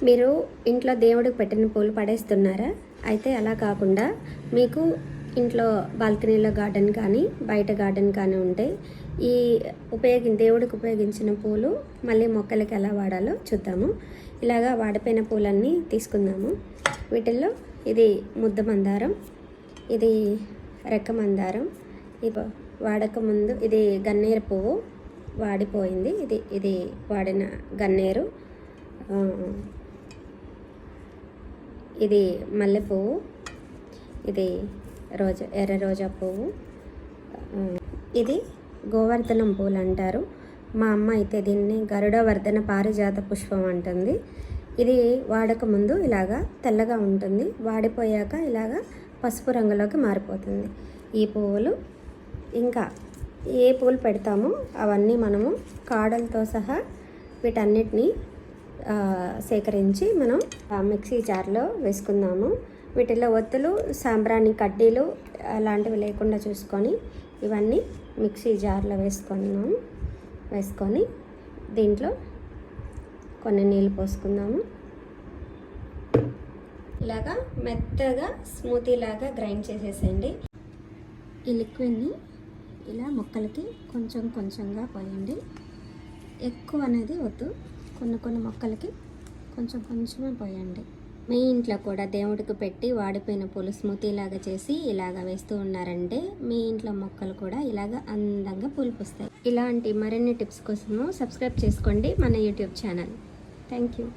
మీరు ఇంట్లో దేవుడికి పెట్టిన పూలు పడేస్తున్నారా? అయితే అలా కాకుండా మీకు ఇంట్లో బాల్కనీలో గార్డెన్ కానీ బయట గార్డెన్ కానీ ఉంటే ఈ దేవుడికి ఉపయోగించిన పూలు మళ్ళీ మొక్కలకి ఎలా వాడాలో చూద్దాము. ఇలాగా వాడిపోయిన పూలన్నీ తీసుకుందాము. వీటిల్లో ఇది ముద్ద మందారం, ఇది రెక్క మందారం, ఇది వాడక ముందు ఇది గన్నేరు పువ్వు వాడిపోయింది, ఇది వాడిన గన్నేరు, ఇది మల్లె పువ్వు, ఇది ఎర్ర రోజా పువ్వు, ఇది గోవర్ధనం పూలు అంటారు. మా అమ్మ అయితే దీన్ని గరుడవర్ధన పారిజాత పుష్పం అంటుంది. ఇది వాడక ముందు ఇలాగా తెల్లగా ఉంటుంది, వాడిపోయాక ఇలాగా పసుపు రంగులోకి మారిపోతుంది. ఈ పువ్వులు ఇంకా ఏ పూలు పెడతామో అవన్నీ మనము కాడలతో సహా వీటన్నిటిని సేకరించి మనం మిక్సీ జార్లో వేసుకుందాము. వీటిలో ఒత్తులు, సాంబ్రాణి కడ్డీలు అలాంటివి లేకుండా చూసుకొని ఇవన్నీ మిక్సీ జార్లో వేసుకొని దీంట్లో కొన్ని నీళ్ళు పోసుకుందాము. ఇలాగా మెత్తగా స్మూతీ లాగా గ్రైండ్ చేసేసేయండి. ఈ లిక్విడ్ని ఇలా మొక్కలకి కొంచెం కొంచెంగా పోయండి. ఎక్కువ అనేది వద్దు, కొన్ని మొక్కలకి కొంచెం కొంచెమే పోయండి. మీ ఇంట్లో కూడా దేవుడికి పెట్టి వాడిపోయిన పూలు స్మూతీ లాగా చేసి ఇలాగ వేస్తూ ఉన్నారంటే మీ ఇంట్లో మొక్కలు కూడా ఇలాగ అందంగా పూలు పూస్తాయి. ఇలాంటి మరిన్ని టిప్స్ కోసము సబ్స్క్రైబ్ చేసుకోండి మన యూట్యూబ్ ఛానల్. Thank you.